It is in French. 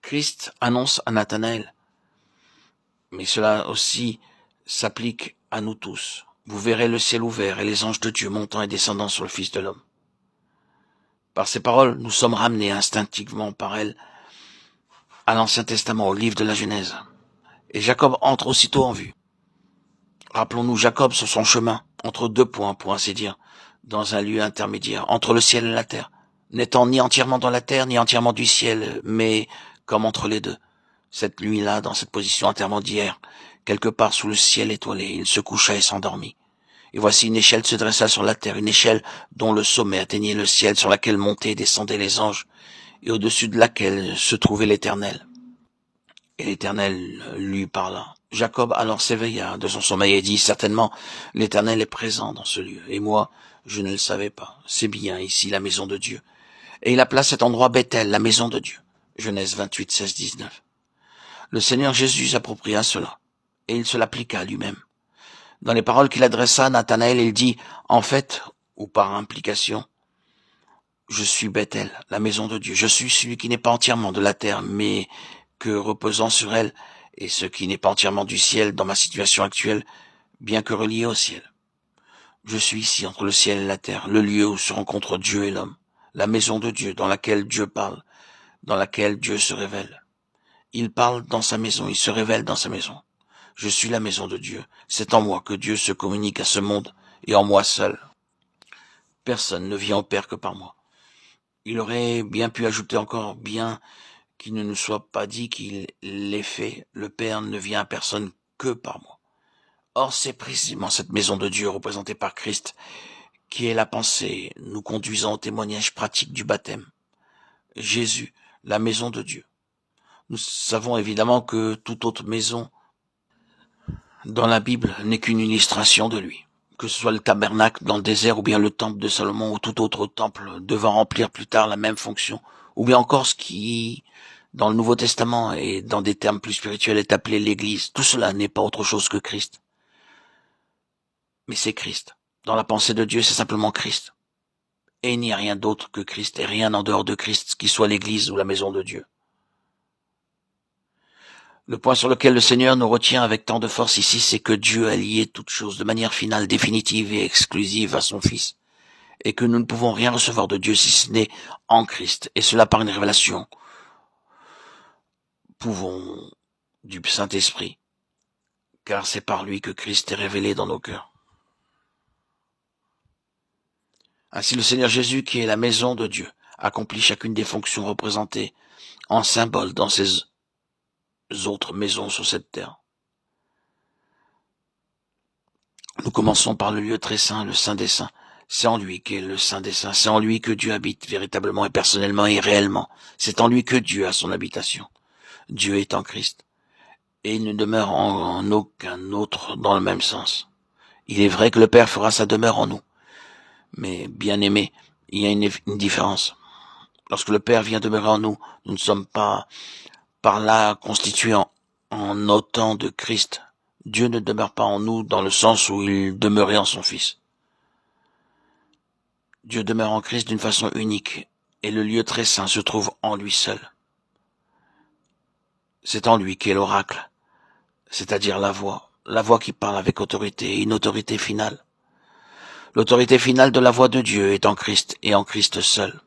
Christ annonce à Nathanaël, mais cela aussi s'applique à nous tous. Vous verrez le ciel ouvert et les anges de Dieu montant et descendant sur le Fils de l'homme. Par ces paroles, nous sommes ramenés instinctivement par elles à l'Ancien Testament, au livre de la Genèse. Et Jacob entre aussitôt en vue. Rappelons-nous Jacob sur son chemin, entre deux points, pour ainsi dire, dans un lieu intermédiaire, entre le ciel et la terre, n'étant ni entièrement dans la terre, ni entièrement du ciel, mais comme entre les deux. Cette nuit-là, dans cette position intermédiaire, quelque part sous le ciel étoilé, il se coucha et s'endormit. Et voici une échelle se dressa sur la terre, une échelle dont le sommet atteignait le ciel, sur laquelle montaient et descendaient les anges, et au-dessus de laquelle se trouvait l'Éternel. Et l'Éternel lui parla. Jacob alors s'éveilla de son sommeil et dit, certainement, l'Éternel est présent dans ce lieu, et moi, je ne le savais pas. C'est bien ici la maison de Dieu. Et il appela cet endroit Bethel, la maison de Dieu. Genèse 28, 16, 19. Le Seigneur Jésus s'appropria cela, et il se l'appliqua à lui-même. Dans les paroles qu'il adressa à Nathanaël, il dit, en fait, ou par implication, je suis Bethel, la maison de Dieu. Je suis celui qui n'est pas entièrement de la terre, mais que reposant sur elle, et ce qui n'est pas entièrement du ciel dans ma situation actuelle, bien que relié au ciel. Je suis ici entre le ciel et la terre, le lieu où se rencontrent Dieu et l'homme, la maison de Dieu dans laquelle Dieu parle, dans laquelle Dieu se révèle. Il parle dans sa maison, il se révèle dans sa maison. Je suis la maison de Dieu. C'est en moi que Dieu se communique à ce monde, et en moi seul. Personne ne vient au Père que par moi. Il aurait bien pu ajouter encore, bien qu'il ne nous soit pas dit qu'il l'ait fait, le Père ne vient à personne que par moi. Or, c'est précisément cette maison de Dieu représentée par Christ qui est la pensée nous conduisant au témoignage pratique du baptême. Jésus, la maison de Dieu. Nous savons évidemment que toute autre maison dans la Bible n'est qu'une illustration de lui. Que ce soit le tabernacle dans le désert ou bien le temple de Salomon ou tout autre temple devant remplir plus tard la même fonction, ou bien encore ce qui, dans le Nouveau Testament et dans des termes plus spirituels, est appelé l'Église. Tout cela n'est pas autre chose que Christ. Mais c'est Christ. Dans la pensée de Dieu, c'est simplement Christ. Et il n'y a rien d'autre que Christ et rien en dehors de Christ qui soit l'Église ou la maison de Dieu. Le point sur lequel le Seigneur nous retient avec tant de force ici, c'est que Dieu a lié toutes choses de manière finale, définitive et exclusive à son Fils, et que nous ne pouvons rien recevoir de Dieu si ce n'est en Christ, et cela par une révélation. Pouvons du Saint-Esprit, car c'est par lui que Christ est révélé dans nos cœurs. Ainsi le Seigneur Jésus, qui est la maison de Dieu, accomplit chacune des fonctions représentées en symbole dans ses autres maisons sur cette terre. Nous commençons par le lieu très saint, le Saint des Saints. C'est en lui qu'est le Saint des Saints. C'est en lui que Dieu habite véritablement et personnellement et réellement. C'est en lui que Dieu a son habitation. Dieu est en Christ. Et il ne demeure en aucun autre dans le même sens. Il est vrai que le Père fera sa demeure en nous. Mais, bien aimé, il y a une différence. Lorsque le Père vient demeurer en nous, nous ne sommes pas par là constitués en autant de Christ. Dieu ne demeure pas en nous dans le sens où il demeurait en son Fils. Dieu demeure en Christ d'une façon unique, et le lieu très saint se trouve en lui seul. C'est en lui qu'est l'oracle, c'est-à-dire la voix qui parle avec autorité, une autorité finale. L'autorité finale de la voix de Dieu est en Christ et en Christ seul.